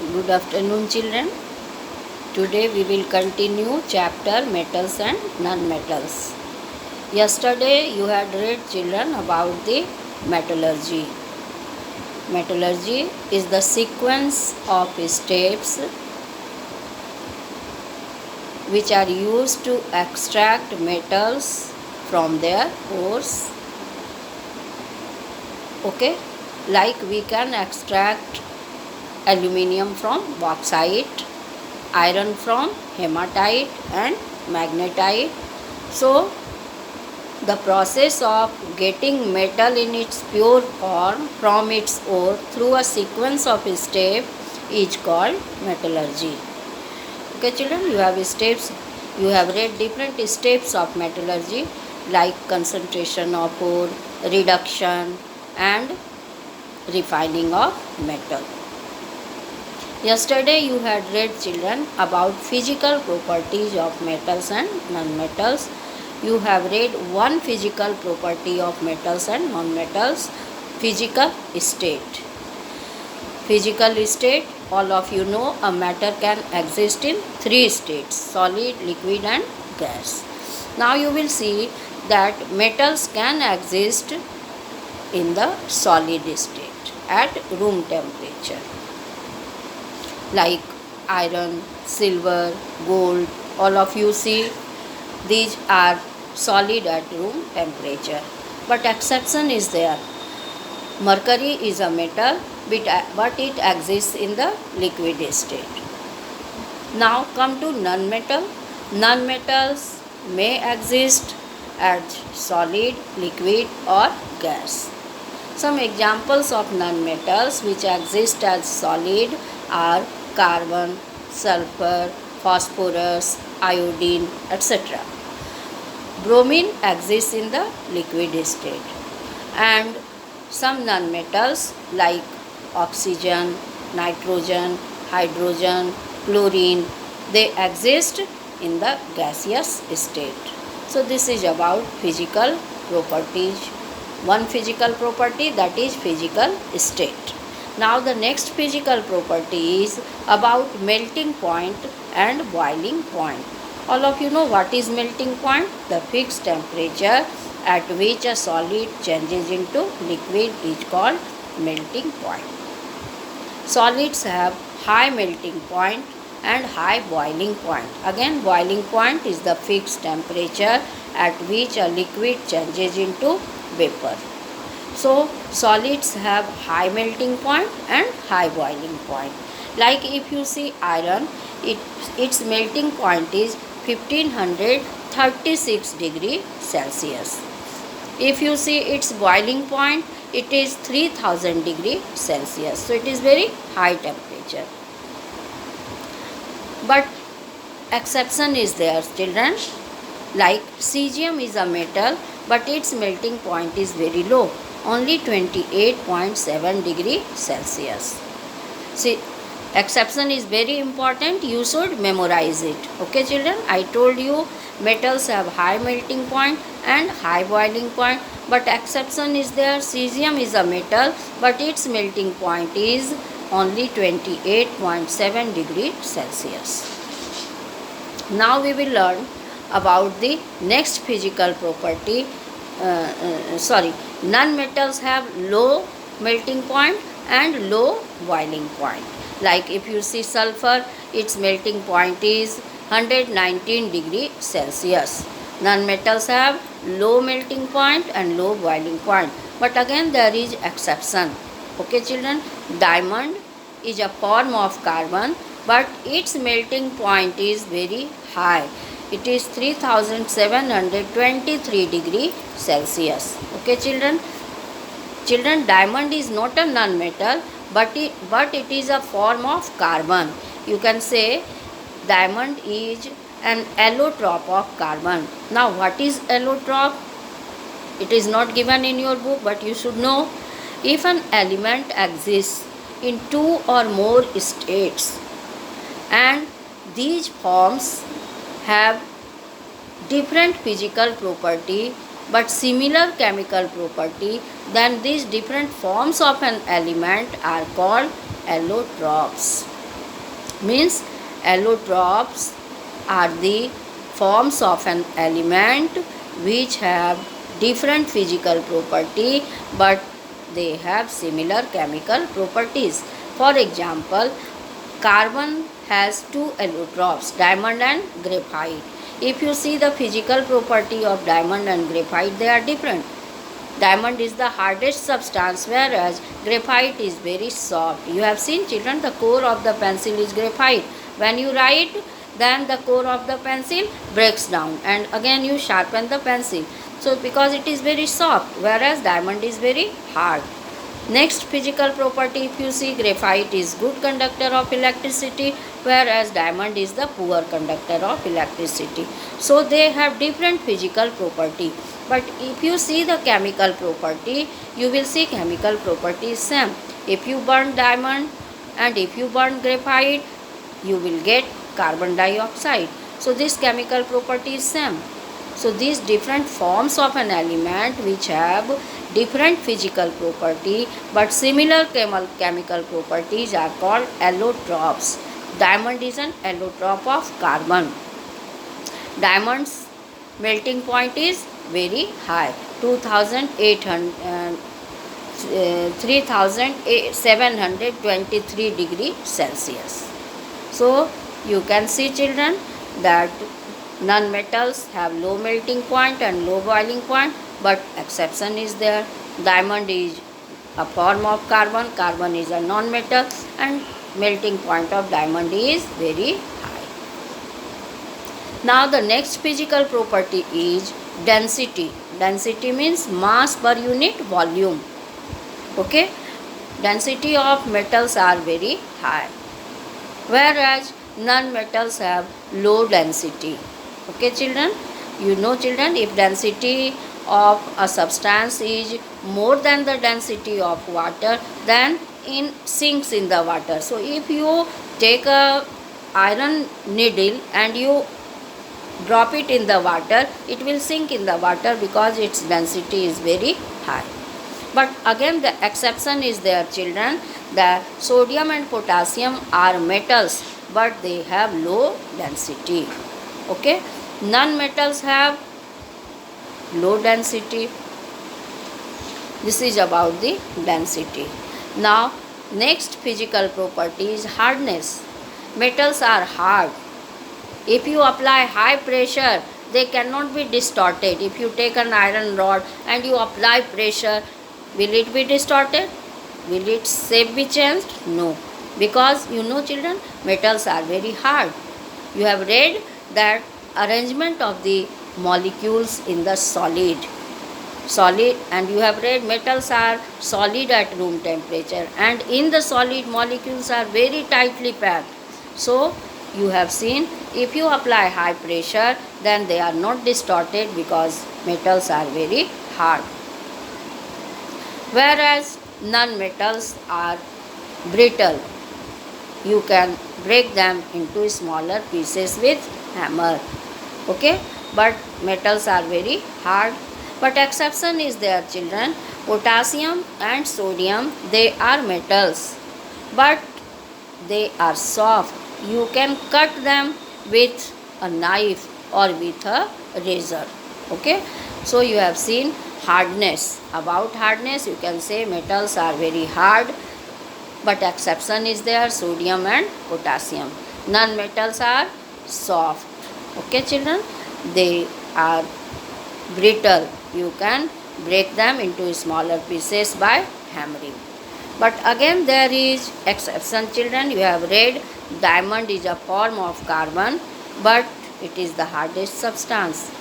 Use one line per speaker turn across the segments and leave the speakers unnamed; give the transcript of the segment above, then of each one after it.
Good afternoon, children. Today we will continue chapter metals and non-metals. Yesterday you had read, children, about the metallurgy. Metallurgy is the sequence of steps which are used to extract metals from their ores. Okay, like we can extract aluminium from bauxite, iron from hematite and magnetite. So the process of getting metal in its pure form from its ore through a sequence of steps is called metallurgy. Okay, children, you have read different steps of metallurgy like concentration of ore, reduction and refining of metal. Yesterday you had read, children, about physical properties of metals and non-metals. You have read one physical property of metals and non-metals, physical state. Physical state, all of you know, a matter can exist in three states: solid, liquid and gas. Now you will see that metals can exist in the solid state at room temperature, like iron, silver, gold. All of you see these are solid at room temperature. But exception is there. Mercury is a metal, but it exists in the liquid state. Now come to non-metal. Non-metals may exist as solid, liquid or gas. Some examples of non-metals which exist as solid are carbon, sulfur, phosphorus, iodine, etc. Bromine exists in the liquid state, and some non-metals like oxygen, nitrogen, hydrogen, chlorine, they exist in the gaseous state. So this is about physical properties. One physical property, that is physical state. Now the next physical property is about melting point and boiling point. All of you know what is melting point? The fixed temperature at which a solid changes into liquid is called melting point. Solids have high melting point and high boiling point. Again, boiling point is the fixed temperature at which a liquid changes into vapor. So solids have high melting point and high boiling point. Like if you see iron, its melting point is 1536 degree Celsius. If you see its boiling point, it is 3000 degree Celsius. So it is very high temperature. But exception is there, children. Like cesium is a metal, but its melting point is very low, only 28.7 degree Celsius. See, exception is very important. You should memorize it. Okay, children, I told you metals have high melting point and high boiling point, but exception is there. Cesium is a metal, but its melting point is only 28.7 degree Celsius. Now we will learn about the next physical property. Non-metals have low melting point and low boiling point. Like if you see sulfur, its melting point is 119 degree Celsius. Non-metals have low melting point and low boiling point. But again there is exception. Okay, children, diamond is a form of carbon, but its melting point is very high. It is 3723 degree Celsius. Okay, children. Children, diamond is not a non-metal, but it is a form of carbon. You can say diamond is an allotrope of carbon. Now what is allotrope? It is not given in your book, but you should know. If an element exists in two or more states and these forms have different physical property but similar chemical property, then these different forms of an element are called allotropes. Means allotropes are the forms of an element which have different physical property but they have similar chemical properties. For example, carbon has two allotropes, diamond and graphite. If you see the physical property of diamond and graphite, they are different. Diamond is the hardest substance, whereas graphite is very soft. You have seen, children, the core of the pencil is graphite. When you write, then the core of the pencil breaks down and again you sharpen the pencil. So because it is very soft, whereas diamond is very hard. Next physical property, if you see, graphite is good conductor of electricity, whereas diamond is the poor conductor of electricity. So they have different physical property. But if you see the chemical property, you will see chemical property is same. If you burn diamond and if you burn graphite, you will get carbon dioxide. So this chemical property is same. So these different forms of an element which have different physical property but similar chemical properties are called allotropes. Diamond is an allotrope of carbon. Diamond's melting point is very high, 3723 degree Celsius. So you can see, children, that non-metals have low melting point and low boiling point, but exception is there. Diamond is a form of carbon, carbon is a non-metal, and melting point of diamond is very high. Now the next physical property is density. Density means mass per unit volume. Okay, density of metals are very high, whereas non-metals have low density. Okay, children, you know, children, if density of a substance is more than the density of water, then it sinks in the water. So if you take a iron needle and you drop it in the water, it will sink in the water because its density is very high. But again the exception is there, children, that sodium and potassium are metals but they have low density. Okay, non-metals have low density. This is about the density. Now next physical property is hardness. Metals are hard. If you apply high pressure, they cannot be distorted. If you take an iron rod and you apply pressure, will it be distorted? Will its shape be changed? No. Because you know, children, metals are very hard. You have read that arrangement of the molecules in the solid, and you have read metals are solid at room temperature, and in the solid molecules are very tightly packed. So you have seen, if you apply high pressure, then they are not distorted because metals are very hard, whereas non-metals are brittle. You can break them into smaller pieces with hammer. Okay, but metals are very hard. But exception is there, children. Potassium and sodium, they are metals but they are soft. You can cut them with a knife or with a razor. Okay, so you have seen hardness. About hardness, you can say metals are very hard, but exception is there, sodium and potassium. Non-metals are soft. Okay, children, they are brittle. You can break them into smaller pieces by hammering. But again there is exception, children. You have read diamond is a form of carbon but it is the hardest substance.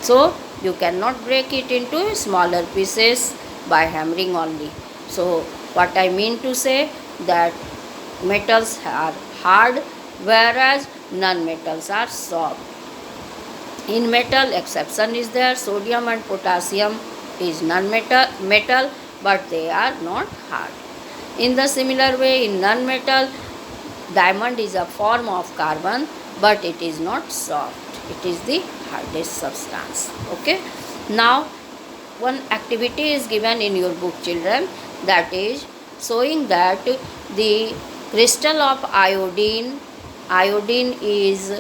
So you cannot break it into smaller pieces by hammering only. So what I mean to say, that metals are hard whereas non-metals are soft. In metal exception is there, sodium and potassium is non-metal but they are not hard. In the similar way, in non-metal, diamond is a form of carbon but it is not soft. It is the hardest substance. Okay. Now one activity is given in your book, children, that is showing that the Crystal of iodine. Iodine is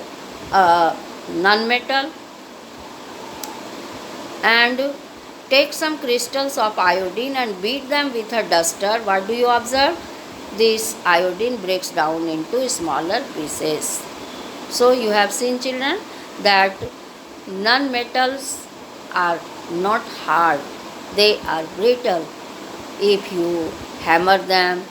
a non-metal, and take some crystals of iodine and beat them with a duster. What do you observe? This iodine breaks down into smaller pieces. So you have seen, children, that non-metals are not hard, they are brittle. If you hammer them,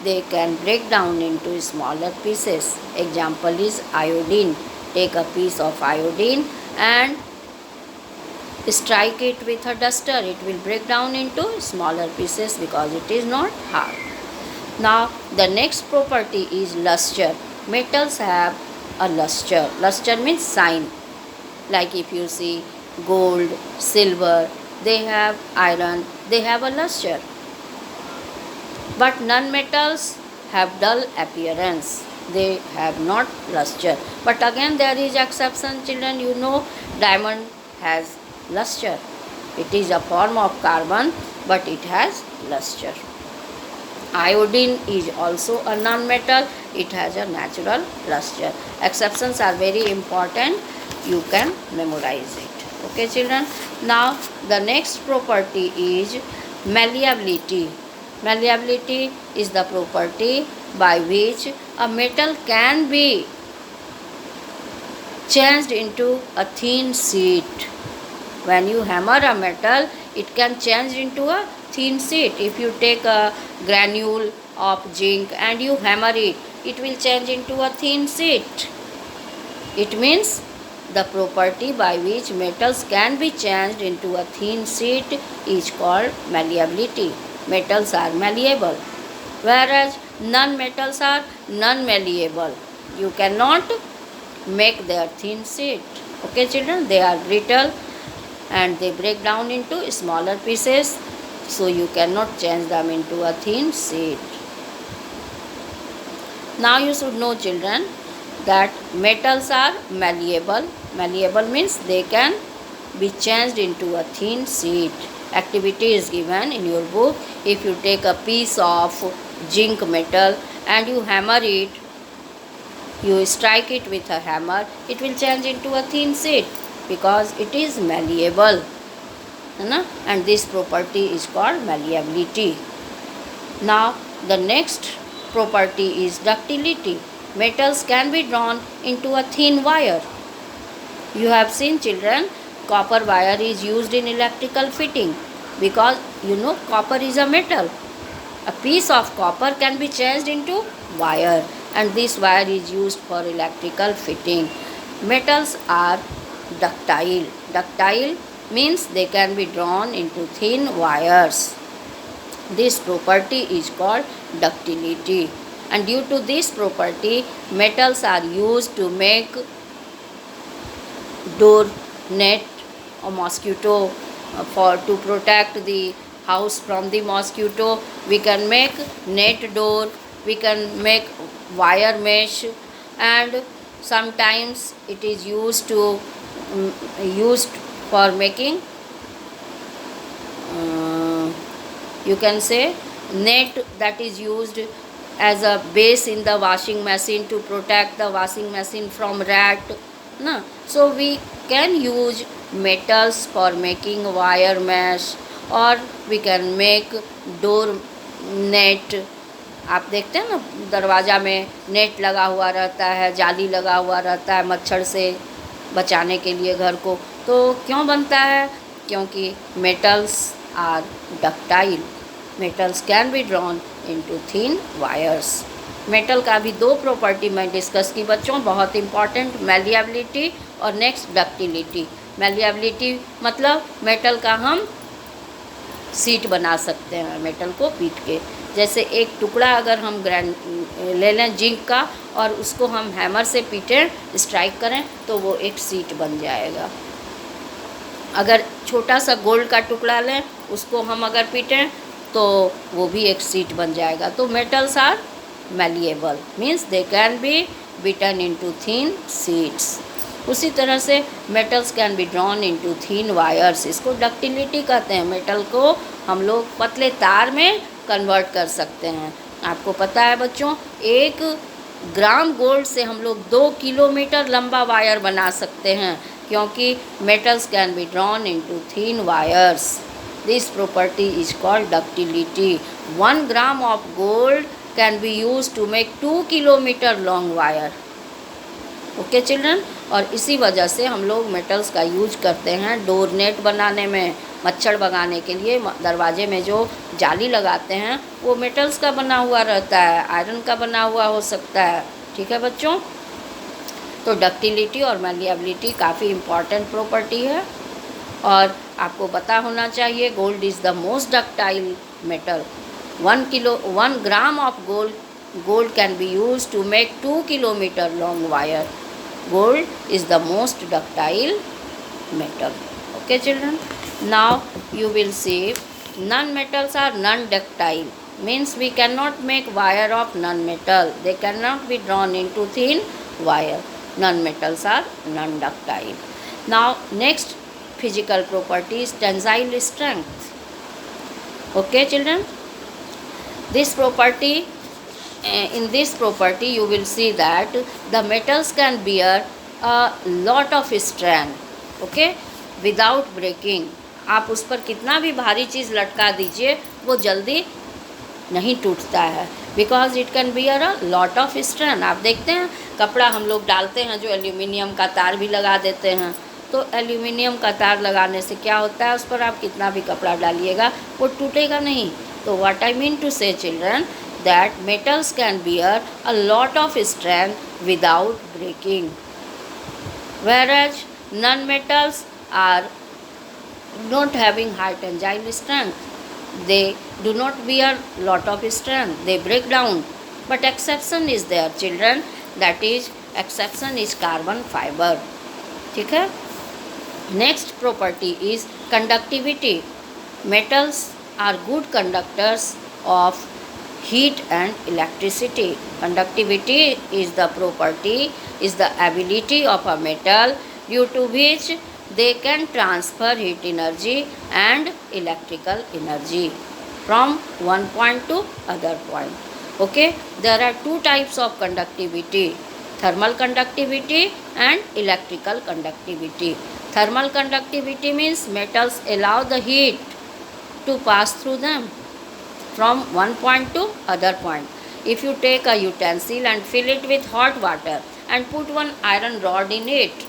they can break down into smaller pieces. Example is iodine. Take a piece of iodine and strike it with a duster. It will break down into smaller pieces because it is not hard. Now the next property is luster. Metals have a luster. Luster means shine. Like if you see gold, silver, they have iron, they have a luster. But non-metals have dull appearance. They have not luster. But again there is exception, children. You know, diamond has luster. It is a form of carbon, but it has luster. Iodine is also a non-metal. It has a natural luster. Exceptions are very important. You can memorize it. Okay, children. Now the next property is malleability. Malleability is the property by which a metal can be changed into a thin sheet. When you hammer a metal, it can change into a thin sheet. If you take a granule of zinc and you hammer it, it will change into a thin sheet. It means the property by which metals can be changed into a thin sheet is called malleability. Metals are malleable, whereas non-metals are non-malleable. You cannot make their thin sheet. Okay, children, they are brittle and they break down into smaller pieces, so you cannot change them into a thin sheet. Now you should know, children, that metals are malleable. Malleable means they can be changed into a thin sheet. Activity is given in your book. If you take a piece of zinc metal and you hammer it, you strike it with a hammer, it will change into a thin sheet because it is malleable. And this property is called malleability. Now the next property is ductility. Metals can be drawn into a thin wire. You have seen, children, copper wire is used in electrical fitting because you know copper is a metal. A piece of copper can be changed into wire, and this wire is used for electrical fitting. Metals are ductile. Ductile means they can be drawn into thin wires. This property is called ductility, and due to this property, metals are used to make door net or mosquito, to protect the house from the mosquito. We can make net door, we can make wire mesh, and sometimes it is used for making you can say net, that is used as a base in the washing machine to protect the washing machine from rat. So we can use metals for making wire mesh, और we can make door net. आप देखते हैं ना, दरवाज़ा में net लगा हुआ रहता है, जाली लगा हुआ रहता है मच्छर से बचाने के लिए घर को. तो क्यों बनता है? क्योंकि metals are ductile. Metals can be drawn into thin wires. Metal का भी दो प्रॉपर्टी मैं डिस्कस की बच्चों, बहुत इंपॉर्टेंट, मैलिएबिलिटी और नेक्स्ट डक्टिलिटी. मैलिएबिलिटी मतलब मेटल का हम सीट बना सकते हैं मेटल को पीट के. जैसे एक टुकड़ा अगर हम ले लें जिंक का और उसको हम हैमर से पीटें, स्ट्राइक करें, तो वो एक सीट बन जाएगा. अगर छोटा सा गोल्ड का टुकड़ा लें, उसको हम अगर पीटें तो वो भी एक सीट बन जाएगा. तो metals are malleable, means they can be beaten into thin sheets. उसी तरह से metals can be drawn into thin wires. इसको ductility कहते हैं. मेटल को हम लोग पतले तार में कन्वर्ट कर सकते हैं. आपको पता है बच्चों, 1 ग्राम गोल्ड से हम लोग 2 किलोमीटर लंबा वायर बना सकते हैं, क्योंकि metals can be drawn into thin wires. This property is called ductility. 1 gram of gold can be use to make 2 kilometre long wire. Okay children, और इसी वजह से हम लोग मेटल्स का यूज करते हैं डोर नेट बनाने में, मच्छर भगाने के लिए दरवाजे में जो जाली लगाते हैं वो मेटल्स का बना हुआ रहता है, आयरन का बना हुआ हो सकता है। ठीक है बच्चों, तो डक्टिलिटी और मैलिएबिलिटी काफ़ी इम्पॉर्टेंट प्रॉपर्टी है, और आपको पता होना चाहिए gold is the most ductile metal. 1 gram of gold can be use to make 2 kilometre long wire. Gold is the most ductile metal. Okay children, now you will see non-metals are non-ductile, means we cannot make wire of non-metal, they cannot be drawn into thin wire. Non-metals are non-ductile. Now next physical property is tensile strength. Okay children, this property, in this property you will see that the metals can bear a lot of strain, okay, without breaking. आप उस पर कितना भी भारी चीज़ लटका दीजिए वो जल्दी नहीं टूटता है, because it can bear a lot of strain. आप देखते हैं कपड़ा हम लोग डालते हैं जो एल्यूमिनियम का तार भी लगा देते हैं, तो एल्यूमिनियम का तार लगाने से क्या होता है, उस पर आप कितना भी कपड़ा डालिएगा वो टूटेगा नहीं। तो व्हाट आई मीन टू से children, that metals can bear a lot of strain without breaking, whereas non-metals are not having high tensile strength. They do not bear lot of strain, they break down. But exception is there children, that is exception is carbon fiber. ठीक है, next property is conductivity. Metals are good conductors of heat and electricity. Conductivity is the property, is the ability of a metal due to which they can transfer heat energy and electrical energy from one point to other point. Okay, there are 2 types of conductivity, thermal conductivity and electrical conductivity. Thermal conductivity means metals allow the heat to pass through them from one point to other point. If you take a utensil and fill it with hot water and put one iron rod in it,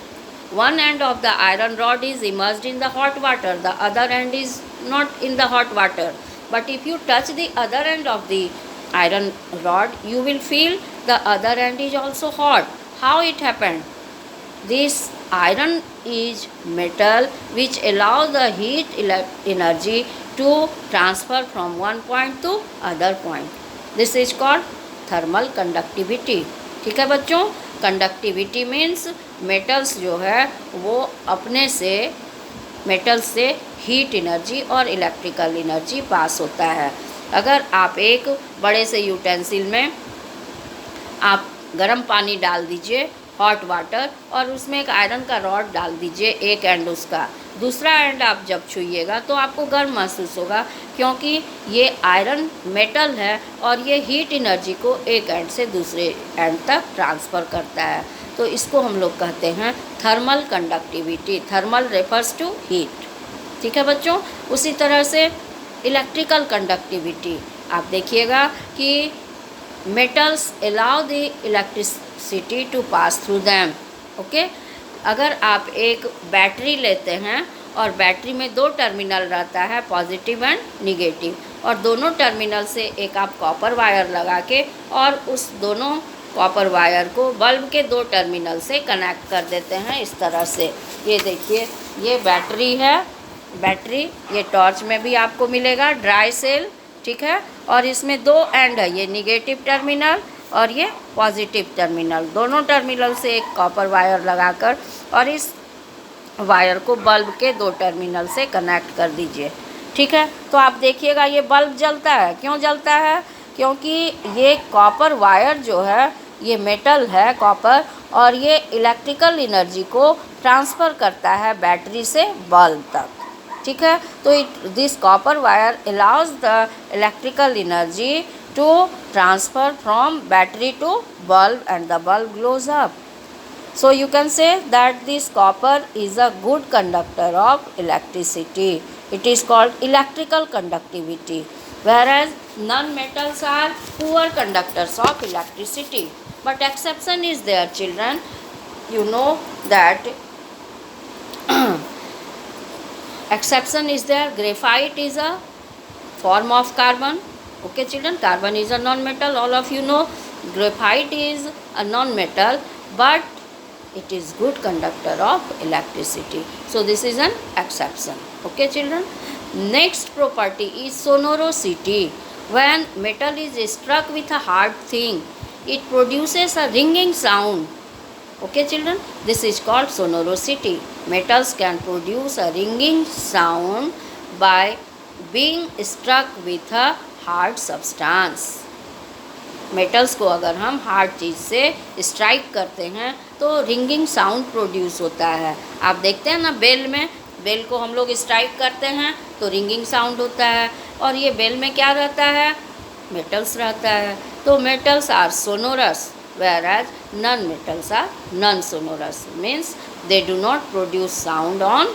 one end of the iron rod is immersed in the hot water, the other end is not in the hot water. But if you touch the other end of the iron rod, you will feel the other end is also hot. How it happened? This iron is metal which allow the heat energy to transfer from one point to other point. This is called thermal conductivity. ठीक है बच्चों, conductivity means metals जो है वो अपने से metals से heat energy और इलेक्ट्रिकल एनर्जी पास होता है। अगर आप एक बड़े से यूटेंसिल में आप गर्म पानी डाल दीजिए, हॉट वाटर, और उसमें एक आयरन का रॉड डाल दीजिए, एक एंड उसका, दूसरा एंड आप जब छुइएगा तो आपको गर्म महसूस होगा, क्योंकि ये आयरन मेटल है और ये हीट एनर्जी को एक एंड से दूसरे एंड तक ट्रांसफ़र करता है। तो इसको हम लोग कहते हैं thermal conductivity. Thermal refers to heat. ठीक है बच्चों, उसी तरह से इलेक्ट्रिकल कंडक्टिविटी आप देखिएगा कि metals allow the electricity to pass through them. Okay, अगर आप एक बैटरी लेते हैं और बैटरी में 2 टर्मिनल रहता है, पॉजिटिव एंड निगेटिव, और दोनों टर्मिनल से एक आप कॉपर वायर लगा के और उस दोनों कॉपर वायर को बल्ब के 2 टर्मिनल से कनेक्ट कर देते हैं इस तरह से। ये देखिए, ये बैटरी है, बैटरी ये टॉर्च में भी आपको मिलेगा, ड्राई सेल, ठीक है, और इसमें 2 एंड है, ये निगेटिव टर्मिनल और ये पॉजिटिव टर्मिनल। दोनों टर्मिनल से एक कॉपर वायर लगाकर और इस वायर को बल्ब के 2 टर्मिनल से कनेक्ट कर दीजिए। ठीक है, तो आप देखिएगा ये बल्ब जलता है। क्यों जलता है? क्योंकि ये कॉपर वायर जो है ये मेटल है कॉपर, और ये इलेक्ट्रिकल एनर्जी को ट्रांसफ़र करता है बैटरी से बल्ब तक। ठीक है, तो this copper wire allows the electrical energy to transfer from battery to bulb and the bulb glows up. So you can say that this copper is a good conductor of electricity. It is called electrical conductivity, whereas non-metals are poor conductors of electricity. But exception is there, children. You know that exception is there. Graphite is a form of carbon. Okay, children, carbon is a non-metal. All of you know graphite is a non-metal, but it is good conductor of electricity. So this is an exception. Okay, children. Next property is sonorosity. When metal is struck with a hard thing, it produces a ringing sound. Okay, children, this is called sonorosity. Metals can produce a ringing sound by being struck with a hard substance. Metals को अगर हम hard चीज़ से strike करते हैं तो ringing sound produce होता है. आप देखते हैं ना, बेल को हम लोग स्ट्राइक करते हैं तो रिंगिंग साउंड होता है. और ये बेल में क्या रहता है? मेटल्स रहता है. तो metals are sonorous, whereas non-metals are non-sonorous, means they do not produce sound on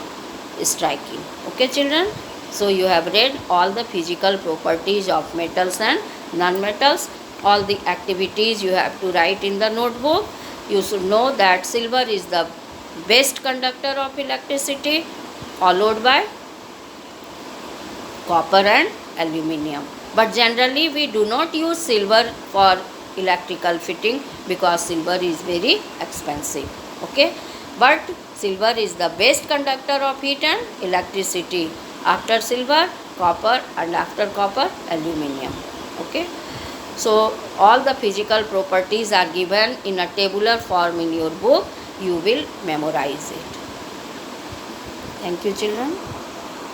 striking. Okay, children? So you have read all the physical properties of metals and non-metals. All the activities you have to write in the notebook. You should know that silver is the best conductor of electricity, followed by copper and aluminium. But generally we do not use silver for electrical fitting because silver is very expensive. Okay, but silver is the best conductor of heat and electricity. After silver, copper, and after copper, aluminium. Okay, so all the physical properties are given in a tabular form in your book. You will memorize it. Thank you, children.